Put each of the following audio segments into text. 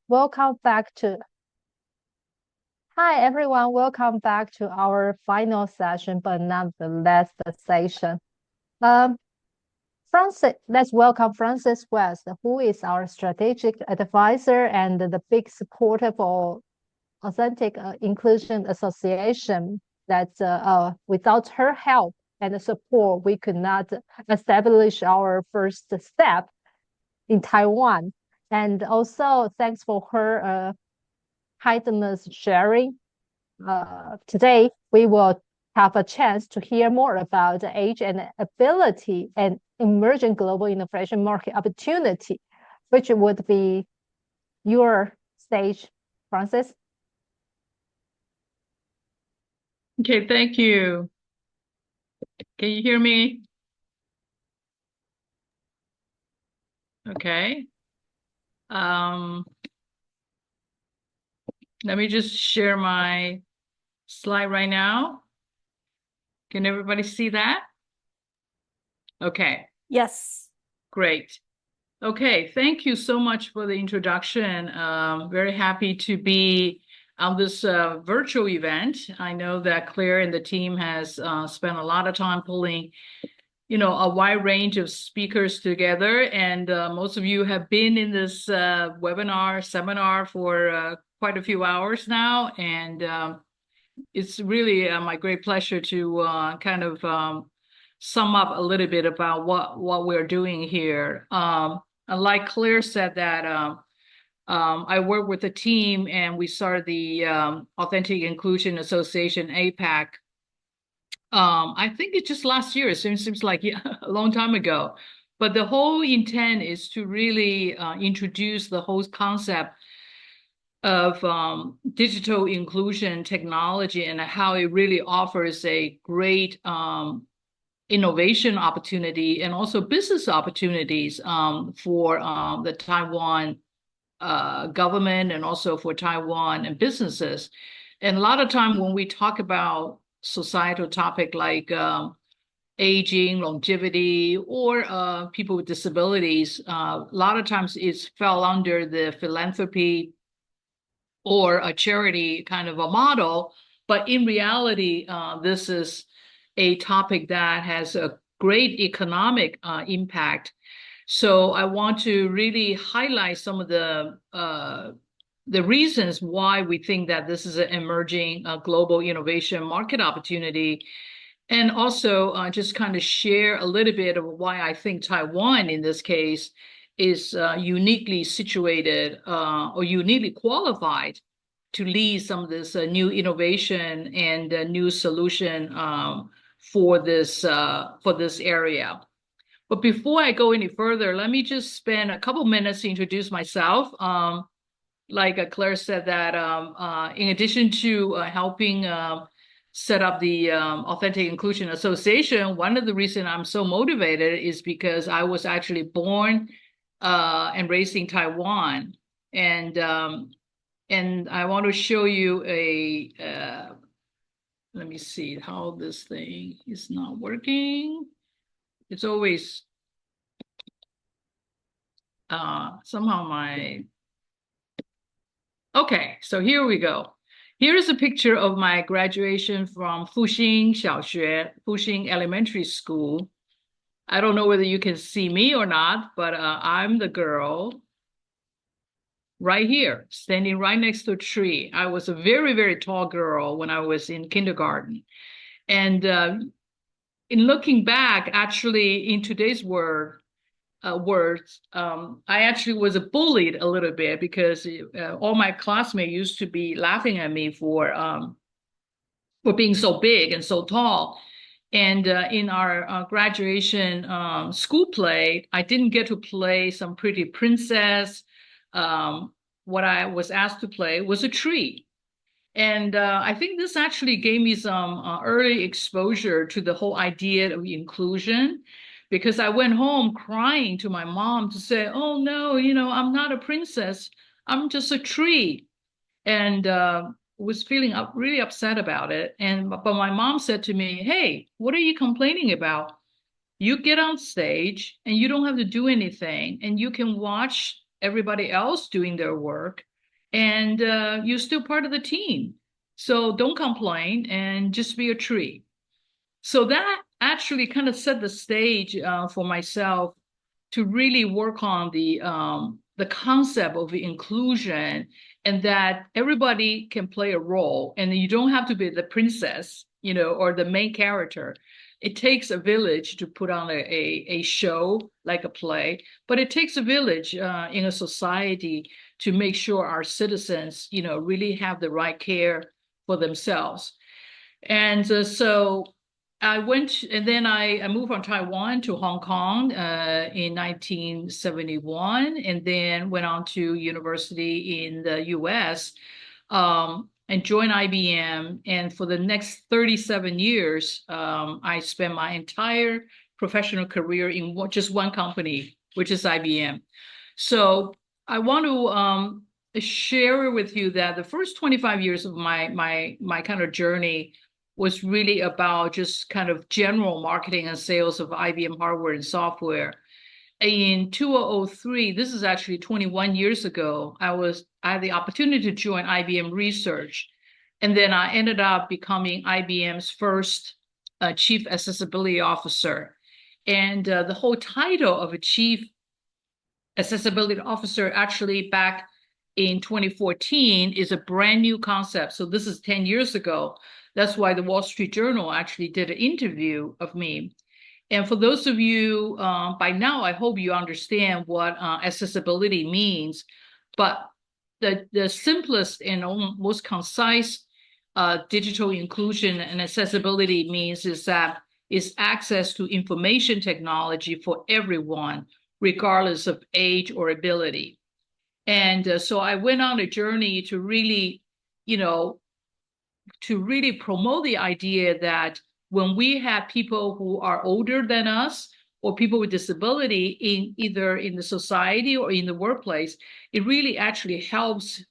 welcome back to. Hi, everyone. Welcome back to our final session, but not the last session. Um, let's welcome Francis West, who is our strategic advisor and the big supporter for Authentic Inclusion Association. That without her help and support, we could not establish our first step in Taiwan. And also, thanks for her kindness sharing. Today, we will have a chance to hear more about the age and ability and emerging global innovation market opportunity, which would be your stage, Francis. Okay, thank you. Can you hear me? Okay. Um, Let me just share my slide right now. Can everybody see that? Okay, Yes. great. Okay, thank you so much for the introduction. Very happy to be on this virtual event. I know that Claire and the team has spent a lot of time pulling a wide range of speakers together. And most of you have been in this seminar for quite a few hours now. And it's really my great pleasure to kind of sum up a little bit about what we're doing here. Like Claire said that I work with a team and we started the Authentic Inclusion Association APAC. I think it's just last year. It seems like a long time ago. But the whole intent is to really introduce the whole concept of digital inclusion technology and how it really offers a great innovation opportunity and also business opportunities for the Taiwan government and also for Taiwan and businesses. And a lot of time when we talk about societal topic like aging, longevity, or people with disabilities, a lot of times it's fell under the philanthropy or a charity kind of a model. But in reality, this is a topic that has a great economic impact. So I want to really highlight some of the reasons why we think that this is an emerging global innovation market opportunity, and also just kind of share a little bit of why I think Taiwan, in this case, is uniquely situated or uniquely qualified to lead some of this new innovation and new solution for this area. But before I go any further, let me just spend a couple minutes to introduce myself. Like Claire said that in addition to helping set up the Authentic Inclusion Association, one of the reasons I'm so motivated is because I was actually born and raised in Taiwan. And I want to show you let me see how this thing is not working. It's always somehow okay, so here we go. Here is a picture of my graduation from Fuxing Xiaoxue, Fuxing Elementary School. I don't know whether you can see me or not, but I'm the girl right here, standing right next to a tree. I was a very, very tall girl when I was in kindergarten. And in looking back, actually, in today's words, I actually was bullied a little bit because all my classmates used to be laughing at me for being so big and so tall. And in our graduation school play, I didn't get to play some pretty princess. What I was asked to play was a tree. And I think this actually gave me some early exposure to the whole idea of inclusion, because I went home crying to my mom to say, oh no, I'm not a princess. I'm just a tree. And was feeling really upset about it. But my mom said to me, hey, what are you complaining about? You get on stage and you don't have to do anything, and you can watch everybody else doing their work. and you're still part of the team. So don't complain and just be a tree. So that actually kind of set the stage for myself to really work on the concept of inclusion, and that everybody can play a role, and you don't have to be the princess, or the main character. It takes a village to put on a show like a play, but it takes a village in a society to make sure our citizens, really have the right care for themselves. And so I went, and then I moved from Taiwan to Hong Kong in 1971, and then went on to university in the US, and joined IBM. And for the next 37 years, I spent my entire professional career in just one company, which is IBM. So I want to share with you that the first 25 years of my kind of journey was really about just kind of general marketing and sales of IBM hardware and software. In 2003, this is actually 21 years ago, I had the opportunity to join IBM Research. And then I ended up becoming IBM's first Chief Accessibility Officer. And the whole title of a Chief Accessibility Officer actually back in 2014 is a brand new concept. So this is 10 years ago. That's why the Wall Street Journal actually did an interview of me. And for those of you, by now, I hope you understand what accessibility means. But the simplest and most concise digital inclusion and accessibility means is access to information technology for everyone, regardless of age or ability. And so I went on a journey to really, promote the idea that when we have people who are older than us or people with disability either in the society or in the workplace, it really actually helps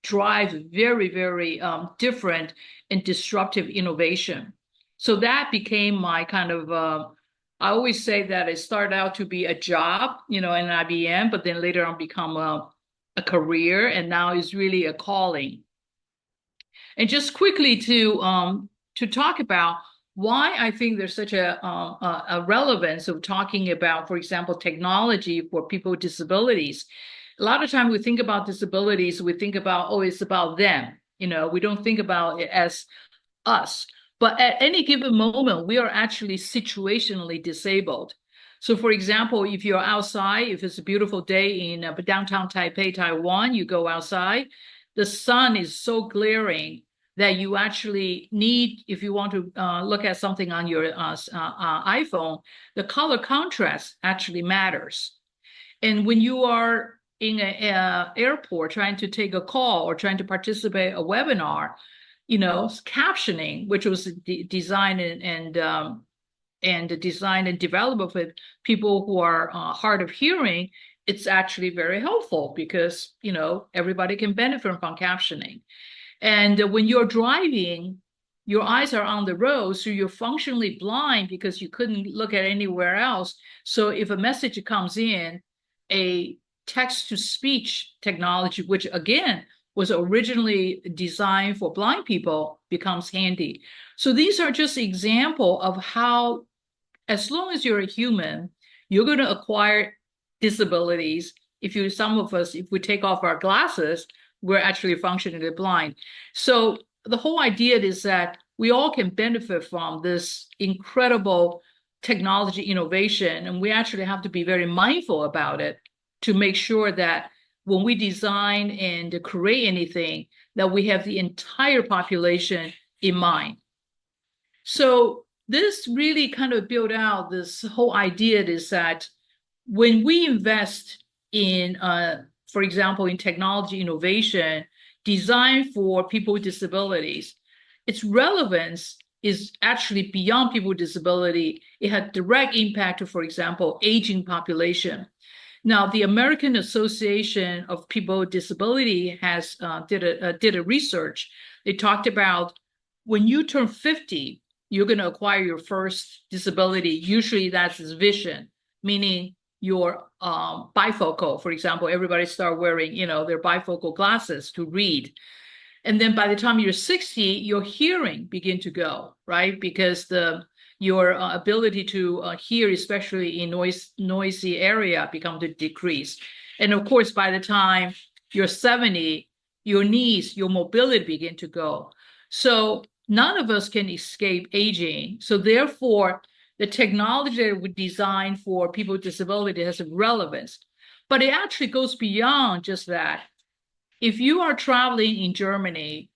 drive very, very different and disruptive innovation. So that became my kind of, I always say that it started out to be a job, in IBM, but then later on become a career, and now is really a calling. And just quickly to talk about why I think there's such a relevance of talking about, for example, technology for people with disabilities. A lot of times we think about disabilities, we think about, oh, it's about them. We don't think about it as us. But at any given moment, we are actually situationally disabled. So for example, if you're outside, if it's a beautiful day in downtown Taipei, Taiwan, you go outside, the sun is so glaring that you actually need, if you want to look at something on your iPhone, the color contrast actually matters. And when you are in an airport trying to take a call or trying to participate in a webinar, captioning, which was designed and designed and developed with people who are hard of hearing, it's actually very helpful because, everybody can benefit from captioning. And when you're driving, your eyes are on the road, so you're functionally blind because you couldn't look at anywhere else. So if a message comes in, a text-to-speech technology, which again was originally designed for blind people, becomes handy. So these are just examples of how, as long as you're a human, you're going to acquire disabilities. Some of us, if we take off our glasses, we're actually functionally blind. So the whole idea is that we all can benefit from this incredible technology innovation, and we actually have to be very mindful about it to make sure that when we design and create anything, that we have the entire population in mind. So this really kind of built out this whole idea is that when we invest in for example, in technology innovation designed for people with disabilities, its relevance is actually beyond people with disability. It had direct impact to, for example, aging population. Now, the American Association of People with Disability has did a research. They talked about when you turn 50, you're going to acquire your first disability. Usually that's vision, meaning your bifocal. For example, everybody start wearing, their bifocal glasses to read. And then by the time you're 60, your hearing begin to go, right? Because your ability to hear, especially in noisy area, become to decrease. And of course, by the time you're 70, your knees, your mobility begin to go. So none of us can escape aging. So therefore, the technology that we design for people with disability has relevance. But it actually goes beyond just that. If you are traveling in Germany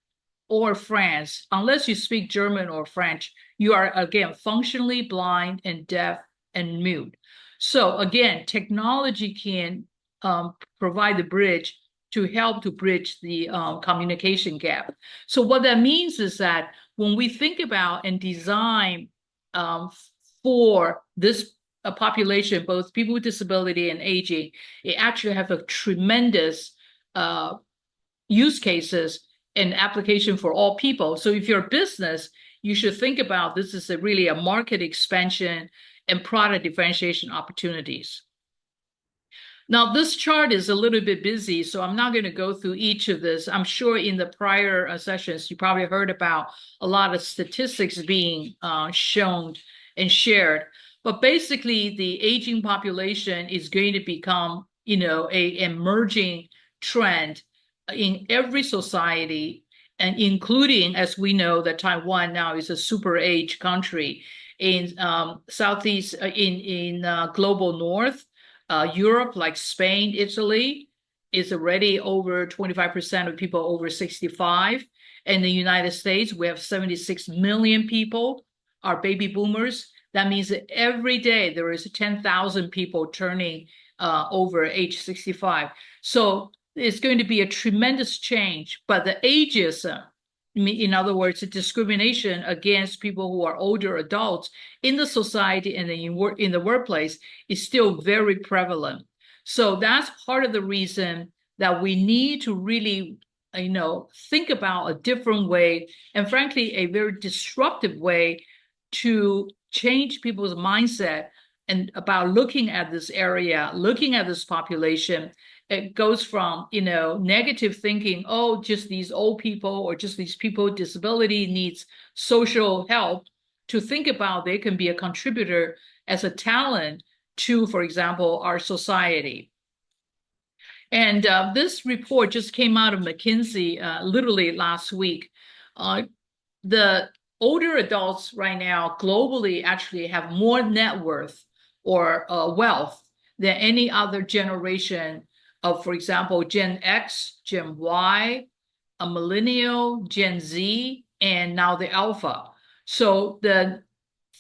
or France, unless you speak German or French, you are, again, functionally blind and deaf and mute. So again, technology can provide the bridge to help to bridge the communication gap. So what that means is that when we think about and design for this population, both people with disability and aging, it actually have a tremendous use cases and application for all people. So if you're a business, you should think about this is really a market expansion and product differentiation opportunities. Now, this chart is a little bit busy, so I'm not going to go through each of this. I'm sure in the prior sessions, you probably heard about a lot of statistics being shown and shared. But basically, the aging population is going to become, a emerging trend in every society, and including, as we know, that Taiwan now is a super age country. In Southeast, in global North, Europe, like Spain, Italy, is already over 25% of people over 65. In the United States, we have 76 million people are baby boomers. That means that every day there is 10,000 people turning over age 65. So it's going to be a tremendous change, but the ageism, in other words, the discrimination against people who are older adults in the society and in the workplace is still very prevalent. So that's part of the reason that we need to really, think about a different way, and frankly, a very disruptive way to change people's mindset and about looking at this area, looking at this population. It goes from, negative thinking, oh, just these old people or just these people with disability needs social help, to think about they can be a contributor as a talent to, for example, our society. And this report just came out of McKinsey literally last week. The older adults right now globally actually have more net worth or wealth than any other generation of, for example, Gen X, Gen Y, a millennial, Gen Z, and now the Alpha. So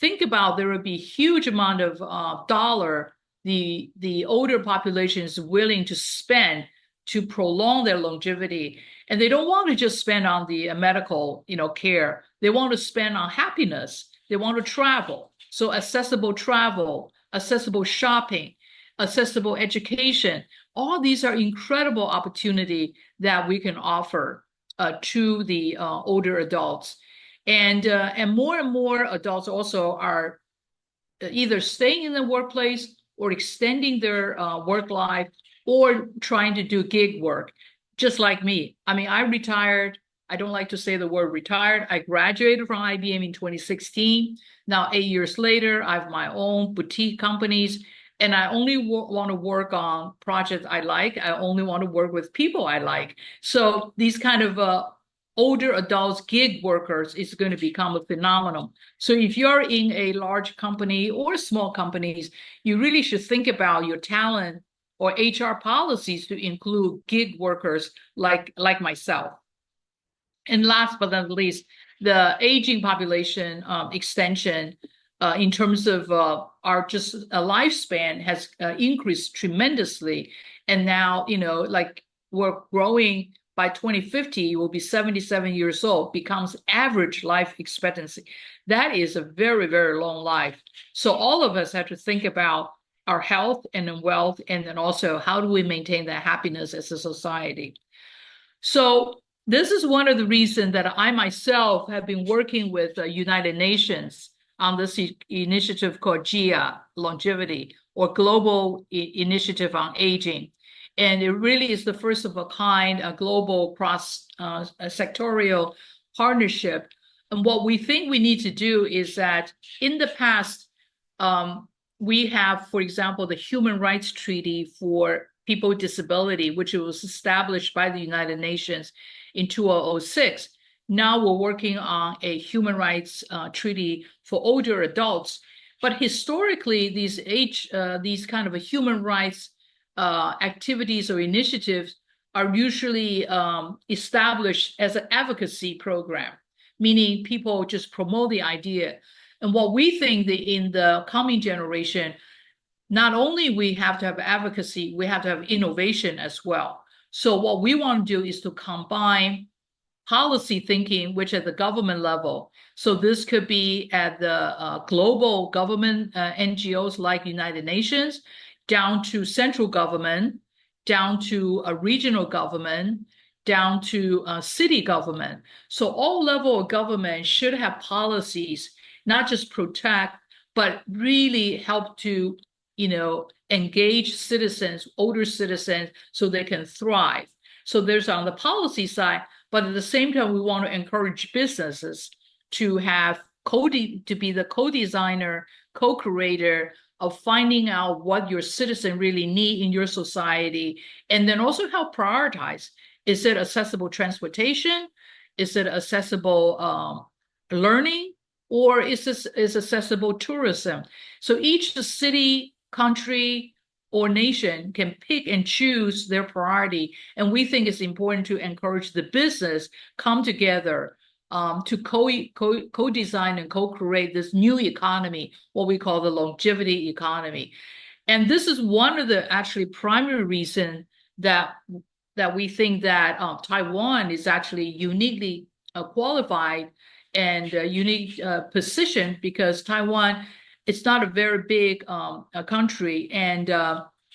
think about there will be huge amount of dollar the older population is willing to spend to prolong their longevity. And they don't want to just spend on the medical, care. They want to spend on happiness. They want to travel. So accessible travel, accessible shopping, accessible education. All these are incredible opportunity that we can offer to the older adults. And more adults also are either staying in the workplace or extending their work life or trying to do gig work, just like me. I mean, I retired. I don't like to say the word retired. I graduated from IBM in 2016. Now, 8 years later, I have my own boutique companies, and I only want to work on projects I like. I only want to work with people I like. So these kind of older adults, gig workers, is going to become a phenomenon. So if you're in a large company or small companies, you really should think about your talent or HR policies to include gig workers like myself. And last but not least, the aging population extension in terms of our just a lifespan has increased tremendously. And now, we're growing. By 2050, you will be 77 years old, becomes average life expectancy. That is a very, very long life. So all of us have to think about our health and then wealth, and then also how do we maintain that happiness as a society. So this is one of the reasons that I myself have been working with the United Nations on this initiative called GIA, longevity, or Global Initiative on Aging. And it really is the first of a kind, a global cross-sectorial partnership. And what we think we need to do is that in the past, we have, for example, the Human Rights Treaty for people with disability, which was established by the United Nations in 2006. Now we're working on a human rights treaty for older adults. But historically, these kind of a human rights activities or initiatives are usually established as an advocacy program, meaning people just promote the idea. And what we think that in the coming generation, not only we have to have advocacy, we have to have innovation as well. So what we want to do is to combine policy thinking, which at the government level. So this could be at the global government NGOs like United Nations, down to central government, down to a regional government, down to city government. So all level of government should have policies, not just protect, but really help to, engage citizens, older citizens, so they can thrive. So there's on the policy side, but at the same time, we want to encourage businesses to have to be the co-designer, co-creator of finding out what your citizen really need in your society, and then also help prioritize. Is it accessible transportation? Is it accessible learning? Or is accessible tourism? So each city, country, or nation can pick and choose their priority. And we think it's important to encourage the business come together to co-design and co-create this new economy, what we call the longevity economy. And this is one of the actually primary reasons that we think that Taiwan is actually uniquely qualified and unique position, because Taiwan, it's not a very big country, and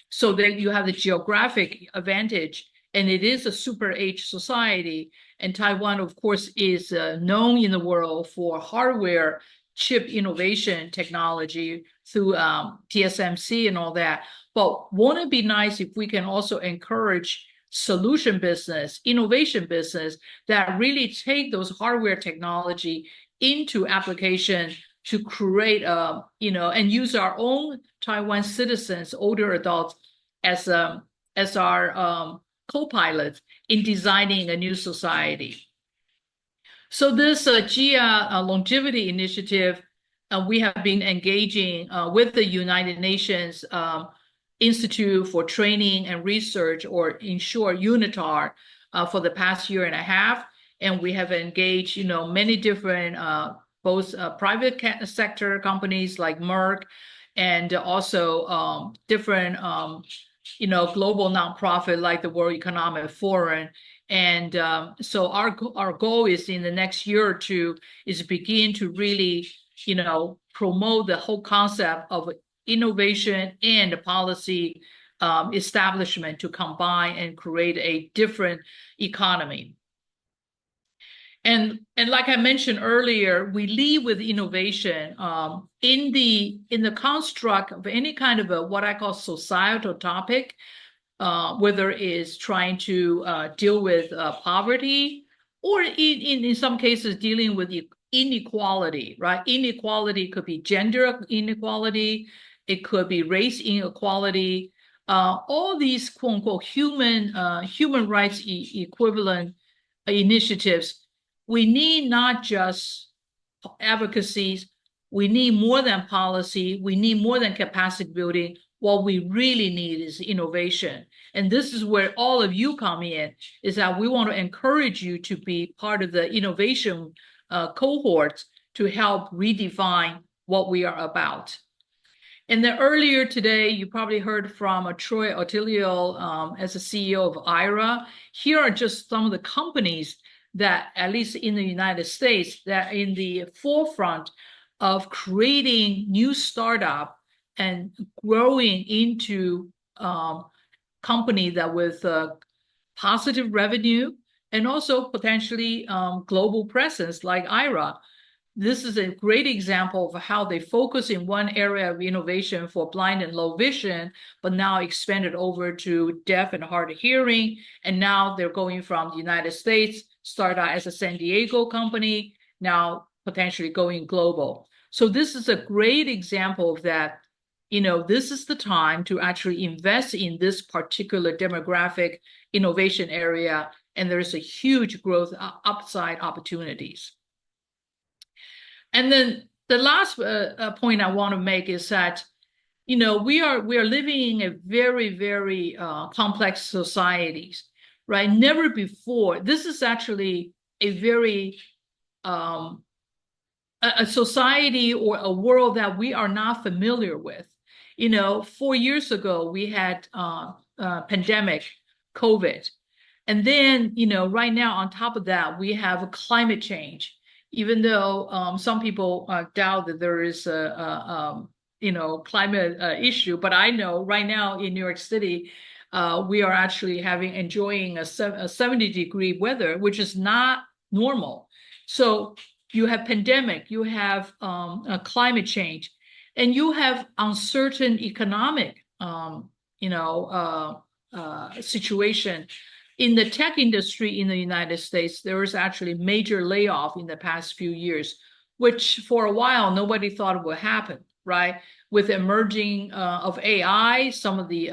so then you have the geographic advantage, and it is a super age society. And Taiwan, of course, is known in the world for hardware chip innovation technology through TSMC and all that. But won't it be nice if we can also encourage solution business, innovation business that really take those hardware technology into application to create and use our own Taiwan citizens, older adults, as our co-pilots in designing a new society. So this GIA longevity initiative, we have been engaging with the United Nations Institute for Training and Research, or in short, UNITAR, for the past year and a half. And we have engaged, many different, both private sector companies like Merck, and also different, global nonprofit like the World Economic Forum. And so our goal is in the next year or two is begin to really, promote the whole concept of innovation and policy establishment to combine and create a different economy. And like I mentioned earlier, we lead with innovation in the construct of any kind of a what I call societal topic, whether it's trying to deal with poverty, or in some cases dealing with inequality, right? Inequality could be gender inequality, it could be race inequality, all these quote unquote human rights equivalent initiatives. We need not just advocacies, we need more than policy, we need more than capacity building. What we really need is innovation. And this is where all of you come in, is that we want to encourage you to be part of the innovation cohorts to help redefine what we are about. And then earlier today, you probably heard from Troy Ottilio as the CEO of IRA. Here are just some of the companies that, at least in the United States, that are in the forefront of creating new startup and growing into company that with positive revenue and also potentially global presence like IRA. this is a great example of how they focus in one area of innovation for blind and low vision, but now expanded over to deaf and hard of hearing. And now they're going from the United States, start out as a San Diego company, now potentially going global. So this is a great example of that. This is the time to actually invest in this particular demographic innovation area, and there's a huge growth upside opportunities. And then the last point I want to make is that, we are living in a very, very complex societies, right? Never before. This is actually a very a society or a world that we are not familiar with. 4 years ago we had pandemic, COVID, and then right now on top of that we have climate change. Even though some people doubt that there is a climate issue, but I know right now in New York City, we are actually enjoying a 70-degree weather, which is not normal. So you have pandemic, you have climate change, and you have uncertain economic situation. In the tech industry in the United States, there was actually major layoff in the past few years, which for a while nobody thought would happen, right? With emerging of AI, some of the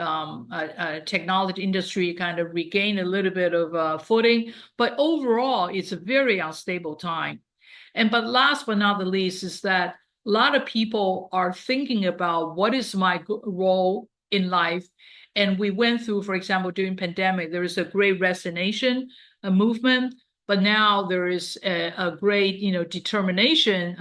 technology industry kind of regained a little bit of footing, but overall, it's a very unstable time. But last but not the least is that a lot of people are thinking about what is my role in life. And we went through, for example, during pandemic, there is a great resignation movement, but now there is a great, determination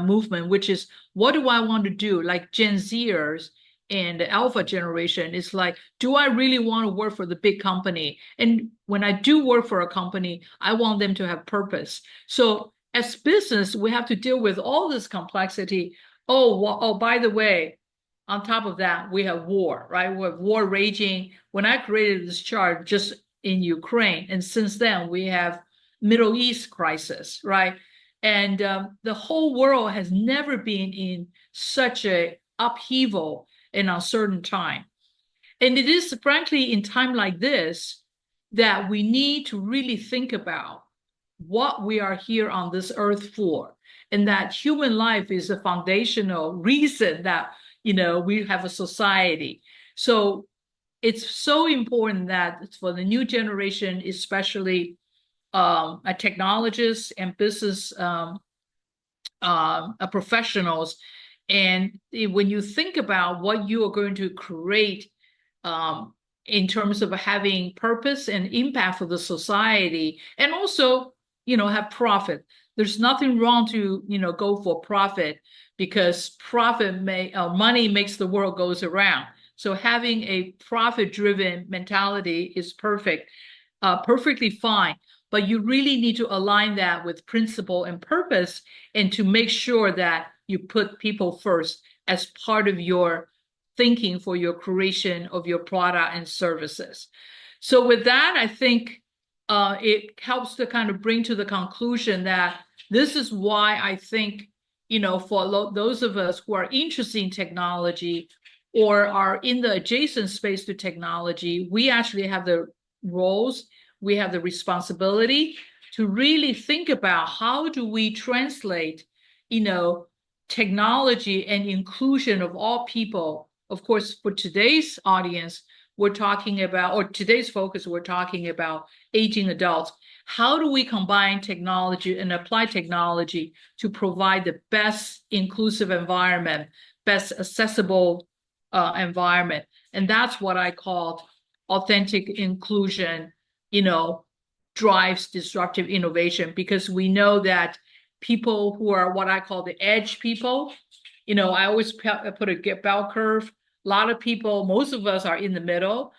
movement, which is, what do I want to do? Like Gen Zers and the Alpha generation is like, do I really want to work for the big company? And when I do work for a company, I want them to have purpose. So as business, we have to deal with all this complexity. Oh, by the way, on top of that, we have war, right? We have war raging. When I created this chart just in Ukraine, and since then we have Middle East crisis, right? And the whole world has never been in such a upheaval and uncertain time. And it is frankly in time like this that we need to really think about what we are here on this earth for, and that human life is a foundational reason that we have a society. So it's so important that for the new generation, especially technologists and business professionals, and when you think about what you are going to create in terms of having purpose and impact for the society, and also have profit. There's nothing wrong to go for profit, because money makes the world goes around. So having a profit-driven mentality is perfectly fine. But you really need to align that with principle and purpose, and to make sure that you put people first as part of your thinking for your creation of your product and services. So with that, I think it helps to kind of bring to the conclusion that this is why I think, for those of us who are interested in technology or are in the adjacent space to technology, we actually have the roles, we have the responsibility to really think about how do we translate, technology and inclusion of all people. Of course, for today's audience, we're talking about, or today's focus, we're talking about aging adults. How do we combine technology and apply technology to provide the best inclusive environment, best accessible environment? And that's what I called authentic inclusion, drives disruptive innovation, because we know that people who are what I call the edge people, I always put a bell curve. A lot of people, most of us are in the middle.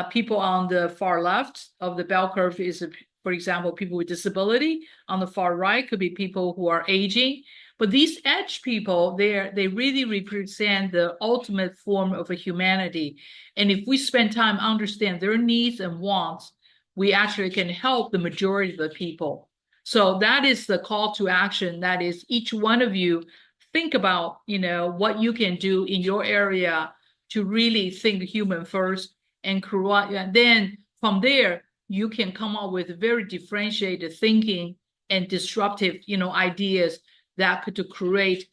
People on the far left of the bell curve is, for example, people with disability. On the far right could be people who are aging. But these edge people, they really represent the ultimate form of a humanity. And if we spend time understand their needs and wants, we actually can help the majority of the people. So that is the call to action. That is each one of you think about, what you can do in your area to really think human first and create. And then from there, you can come up with very differentiated thinking and disruptive, ideas that could create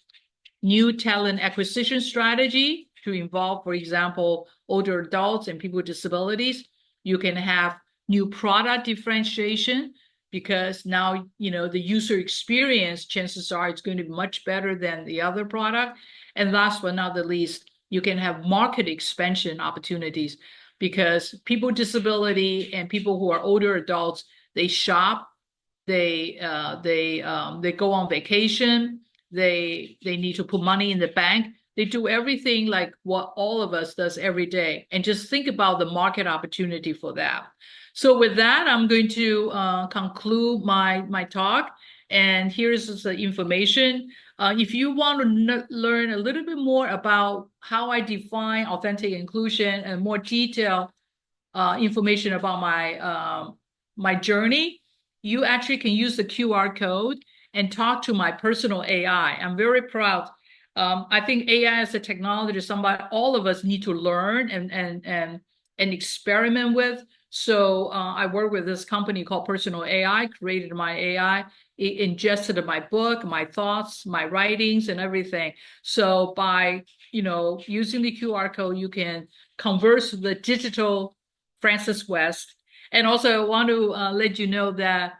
new talent acquisition strategy to involve, for example, older adults and people with disabilities. You can have new product differentiation because now, the user experience, chances are it's going to be much better than the other product. And last but not the least, you can have market expansion opportunities because people with disability and people who are older adults, they shop, they go on vacation, they need to put money in the bank. They do everything like what all of us does every day. And just think about the market opportunity for that. So with that, I'm going to conclude my talk. And here's the information. If you want to learn a little bit more about how I define authentic inclusion and more detailed information about my journey, you actually can use the QR code and talk to my personal AI. I'm very proud. I think AI as a technology is somebody all of us need to learn and experiment with. So I work with this company called Personal AI, created my AI, it ingested my book, my thoughts, my writings, and everything. So by using the QR code, you can converse with the digital Frances West. And also, I want to let you know that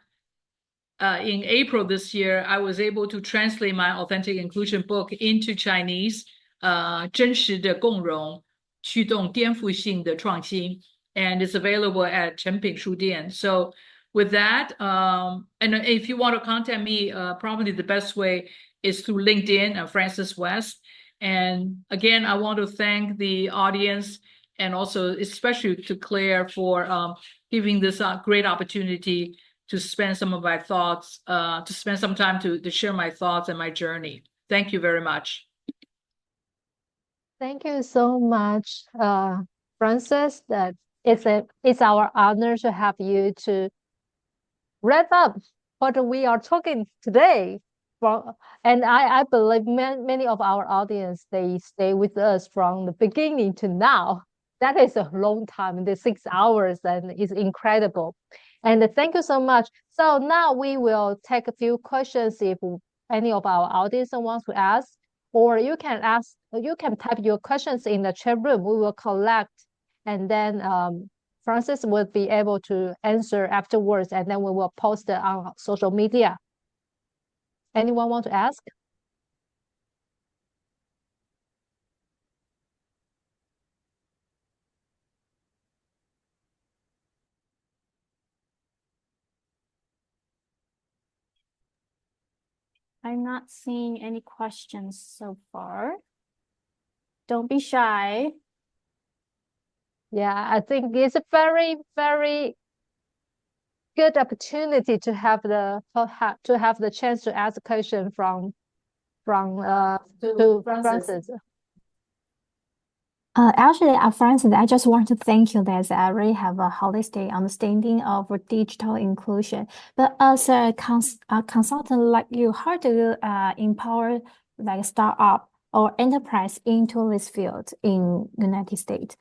in April this year, I was able to translate my authentic inclusion book into Chinese, 真实的共融，驱动颠覆性的创新, and it's available at 诚品书店. So with that, and if you want to contact me, probably the best way is through LinkedIn, Frances West. And again, I want to thank the audience and also especially to Claire for giving this great opportunity to spend some of my thoughts, to spend some time to share my thoughts and my journey. Thank you very much. Thank you so much, Frances. That it's our honor to have you to wrap up what we are talking today. And I believe many of our audience, they stay with us from the beginning to now. That is a long time, the 6 hours, and it's incredible. And thank you so much. So now we will take a few questions if any of our audience wants to ask, or you can type your questions in the chat room. We will collect, and then Frances will be able to answer afterwards, and then we will post it on social media. Anyone want to ask? I'm not seeing any questions so far. Don't be shy. Yeah, I think it's a very, very good opportunity to have the chance to ask a question from to Frances. Actually, Frances, I just want to thank you that I really have a holistic understanding of digital inclusion. But as a consultant like you, how do you empower like a startup or enterprise into this field in United States?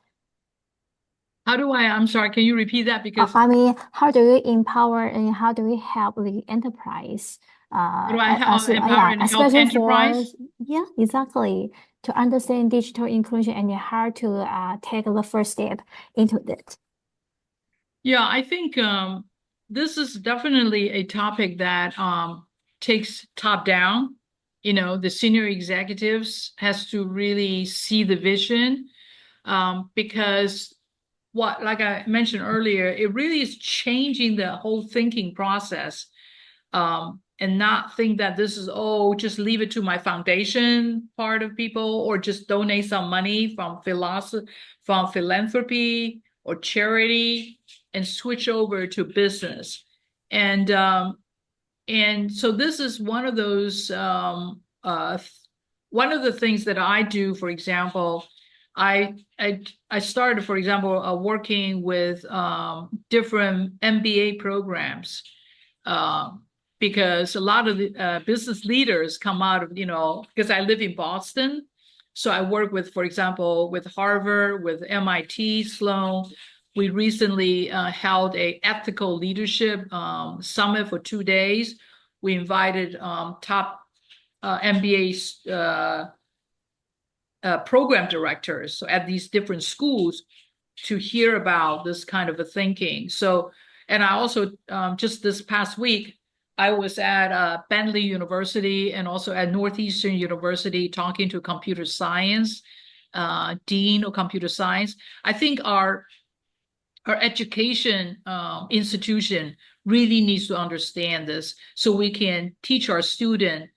I'm sorry, can you repeat that? Because I mean, how do you empower and how do we help the enterprise? how do I help empower and help especially enterprise? Yeah, exactly. To understand digital inclusion and how to take the first step into it. Yeah, I think this is definitely a topic that takes top down. The senior executives has to really see the vision because like I mentioned earlier, it really is changing the whole thinking process and not think that this is, just leave it to my foundation part of people or just donate some money from philanthropy or charity and switch over to business. And so this is one of those, one of the things that I do, for example, I started, for example, working with different MBA programs because a lot of the business leaders come out of, because I live in Boston. So I work with, for example, with Harvard, with MIT, Sloan. We recently held a ethical leadership summit for 2 days. We invited top MBA program directors at these different schools to hear about this kind of a thinking. So, and I also, just this past week, I was at Bentley University and also at Northeastern University talking to computer science, dean of computer science. I think our education institution really needs to understand this so we can teach our students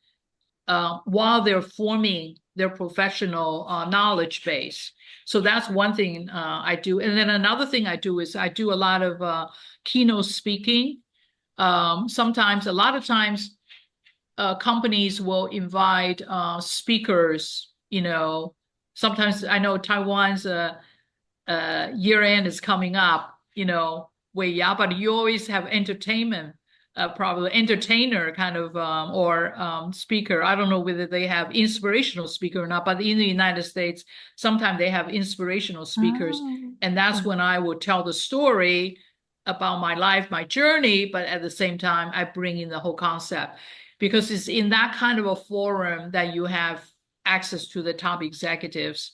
while they're forming their professional knowledge base. So that's one thing I do. And then another thing I do is I do a lot of keynote speaking. Sometimes, a lot of times, companies will invite speakers, sometimes I know Taiwan's year end is coming up, but you always have entertainment, probably entertainer kind of, or speaker. I don't know whether they have inspirational speaker or not, but in the United States, sometimes they have inspirational speakers. And that's when I will tell the story about my life, my journey, but at the same time, I bring in the whole concept because it's in that kind of a forum that you have access to the top executives.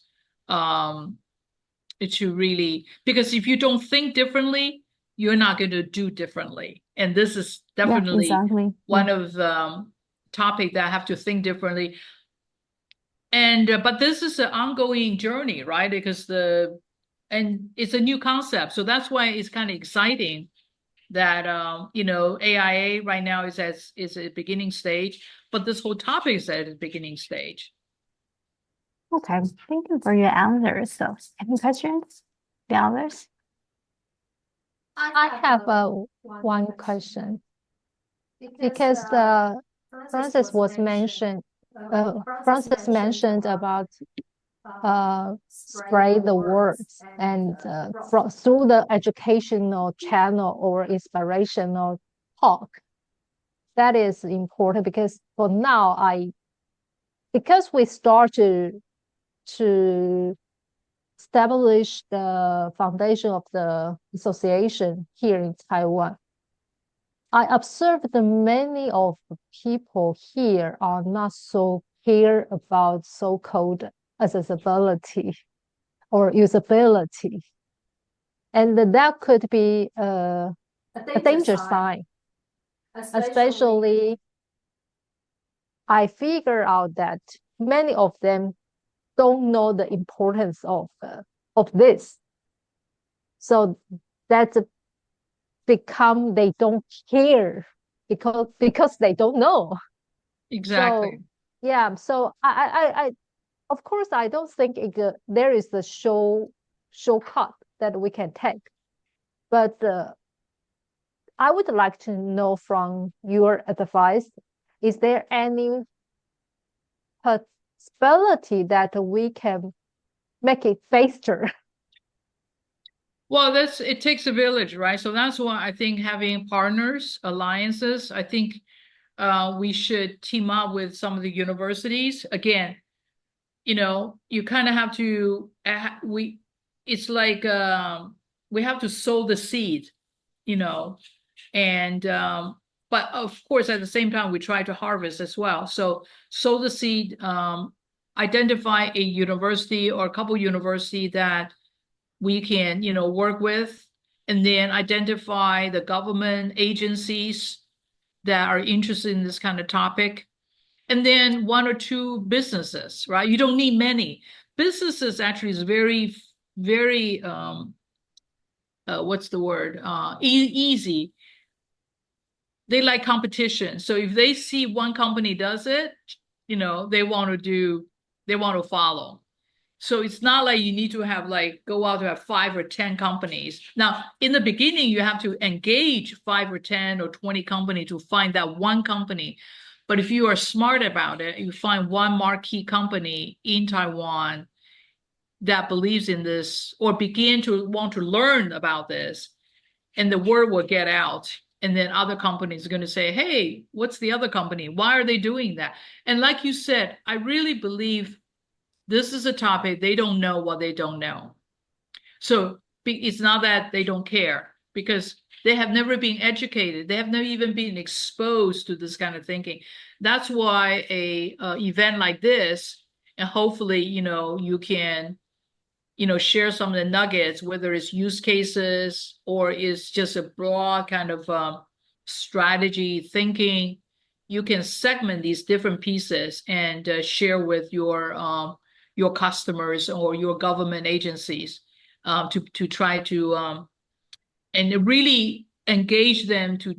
It should really, because if you don't think differently, you're not going to do differently. And this is definitely one of the topic that I have to think differently. And, but this is an ongoing journey, right? Because and it's a new concept. So that's why it's kind of exciting that, AIA right now is at a beginning stage, but this whole topic is at a beginning stage. Okay, thank you for your answers. So, any questions? The others? I have one question because Frances mentioned about spread the words and through the educational channel or inspirational talk. That is important because for now because we start to establish the foundation of the association here in Taiwan, I observed that many of the people here are not so care about so-called accessibility or usability. And that could be a danger sign. Especially, I figure out that many of them don't know the importance of this. So that's become they don't care because they don't know. Exactly. So, yeah. So I of course I don't think there is a shortcut that we can take, but I would like to know from your advice, is there any possibility that we can make it faster? Well, it takes a village, right? So that's why I think having partners, alliances, I think we should team up with some of the universities. Again, you kind of have to, it's like we have to sow the seed, and but of course at the same time we try to harvest as well. So sow the seed, identify a university or a couple university that we can work with, and then identify the government agencies that are interested in this kind of topic, and then 1 or 2 businesses, right? You don't need many businesses. Actually is very, very what's the word, easy. They like competition. So if they see one company does it, they want to follow. So it's not like you need to have go out to have 5 or 10 companies. Now, in the beginning, you have to engage 5 or 10 or 20 companies to find that one company. But if you are smart about it, you find one marquee company in Taiwan that believes in this or begin to want to learn about this, and the word will get out. And then other companies are going to say, hey, what's the other company? Why are they doing that? And like you said, I really believe this is a topic they don't know what they don't know. So it's not that they don't care, because they have never been educated. They have never even been exposed to this kind of thinking. That's why a event like this, and hopefully, you can, share some of the nuggets, whether it's use cases or it's just a broad kind of strategy thinking. You can segment these different pieces and share with your customers or your government agencies to try to and really engage them to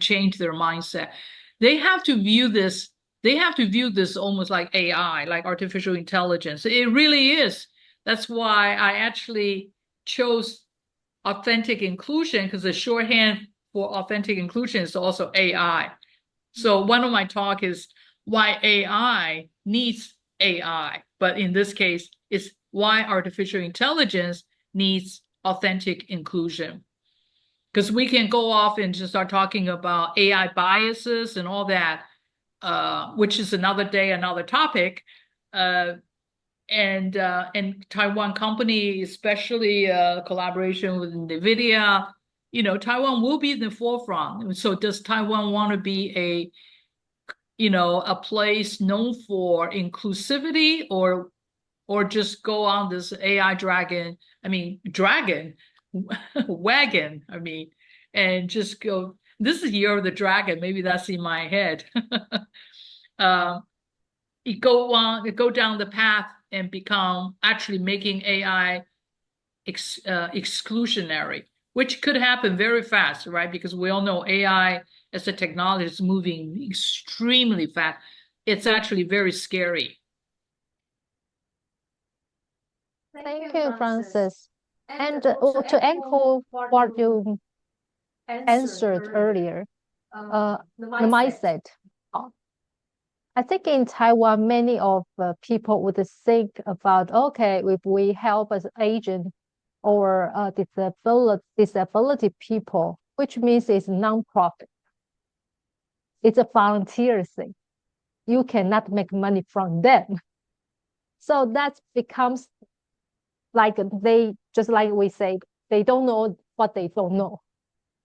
change their mindset. They have to view this. They have to view this almost like AI, like artificial intelligence. It really is. That's why I actually chose authentic inclusion, because the shorthand for authentic inclusion is also AI. So one of my talk is why AI needs AI, but in this case, it's why artificial intelligence needs authentic inclusion. Because we can go off and just start talking about AI biases and all that, which is another day, another topic. And Taiwan company, especially collaboration with NVIDIA, Taiwan will be in the forefront. So does Taiwan want to be a place known for inclusivity, or just go on this AI dragon wagon, and just go, this is year of the dragon, maybe that's in my head. You go down the path and become actually making AI exclusionary, which could happen very fast, right? Because we all know AI as a technology is moving extremely fast. It's actually very scary. Thank you, Francis. And to echo what you answered earlier, the mindset. I think in Taiwan, many of the people would think about, okay, if we help as agent or disability people, which means it's non-profit. It's a volunteer thing. You cannot make money from them. So that becomes like just like we say, they don't know what they don't know.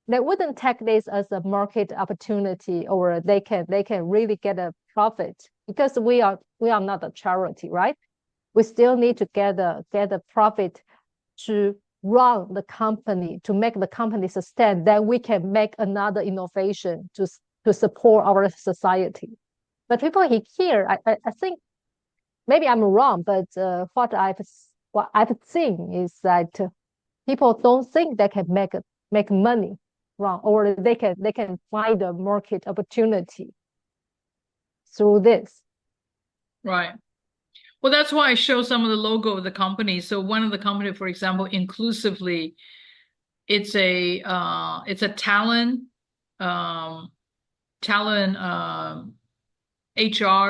They wouldn't take this as a market opportunity, or they can really get a profit, because we are not a charity, right? We still need to get a profit to run the company, to make the company sustain. Then we can make another innovation to support our society. But people here, I think maybe I'm wrong, but what I've seen is that people don't think they can make money from, or they can find a market opportunity through this. Right. Well, that's why I show some of the logo of the company. So one of the company, for example, Inclusively, it's a talent HR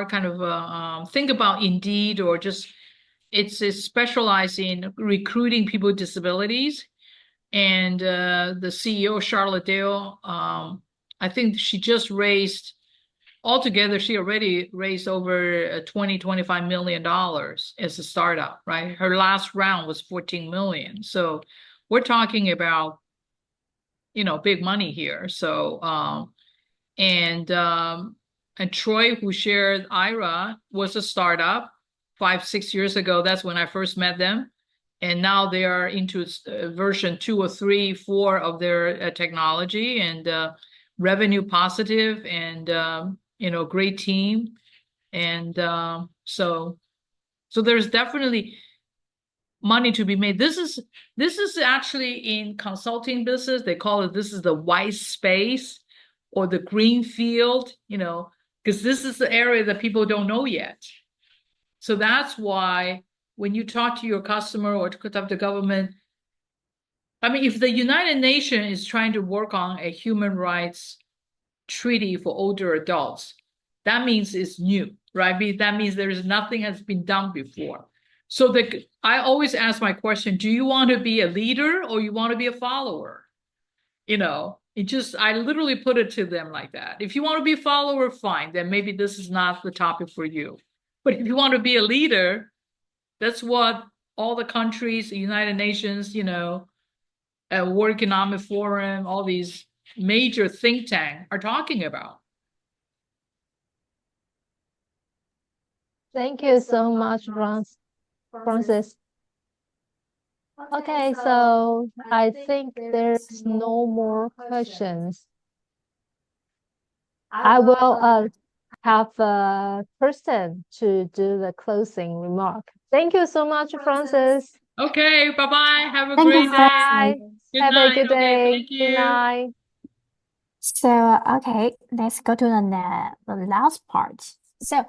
kind of think about Indeed, or just it's specialized in recruiting people with disabilities. And the CEO, Charlotte Dale, I think she just raised, altogether, she already raised over $25 million as a startup, right? Her last round was 14 million. So we're talking about, big money here. So, and Troy, who shared IRA, was a startup 5-6 years ago. That's when I first met them. And now they are into version 2 or 3, 4 of their technology, and revenue positive, and great team. And so there's definitely money to be made. This is actually in consulting business. They call it, this is the white space or the green field, because this is the area that people don't know yet. So that's why when you talk to your customer or to talk to the government, if the United Nations is trying to work on a human rights treaty for older adults, that means it's new, right? That means nothing has been done before. So I always ask my question, do you want to be a leader or you want to be a follower? I literally put it to them like that. If you want to be a follower, fine, then maybe this is not the topic for you. But if you want to be a leader, that's what all the countries, the United Nations, World Economic Forum, all these major think tanks are talking about. Thank you so much, Francis. Okay, so I think there's no more questions. I will have a person to do the closing remark. Thank you so much, Francis. Okay, bye-bye. Have a Thank you, great day. Bye. Good Have night. a good Okay, day. thank Good you. night. So, okay, let's go to the last part. So,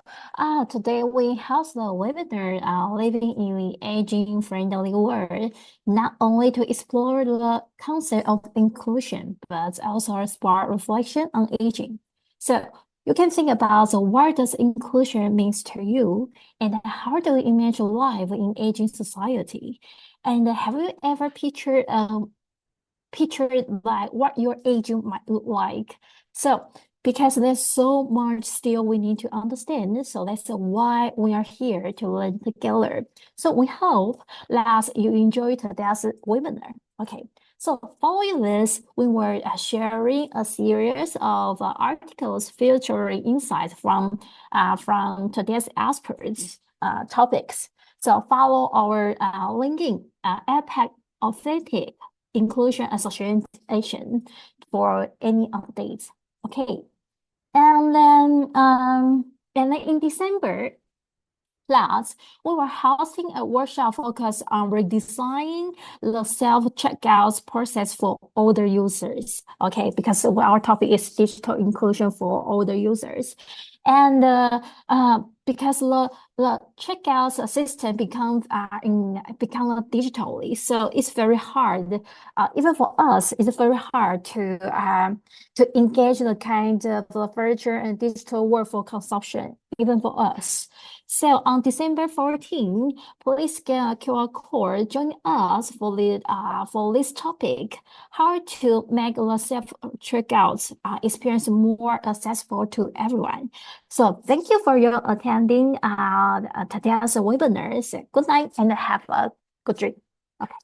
today we host the webinar, Living in the Aging Friendly World, not only to explore the concept of inclusion, but also spark reflection on aging. So, you can think about what does inclusion means to you, and how do we imagine life in aging society? And have you ever pictured like what your aging might look like? So because there's so much still we need to understand, so that's why we are here to learn together. So we hope that you enjoyed today's webinar. Okay, so following this, we were sharing a series of articles featuring insights from today's experts topics. So follow our linking APEC Authentic Inclusion Association for any updates. Okay. And then in December last, we were hosting a workshop focused on redesigning the self-checkout process for older users. Okay, because our topic is digital inclusion for older users. And because the checkout system become digitally, so it's very hard. Even for us, it's very hard to engage the kind of virtual and digital world for consumption, even for us. So on December 14, please scan a QR code. Join us for this topic: how to make the self-checkout experience more accessible to everyone. So thank you for your attending today's webinar. So good night and have a good dream. Okay.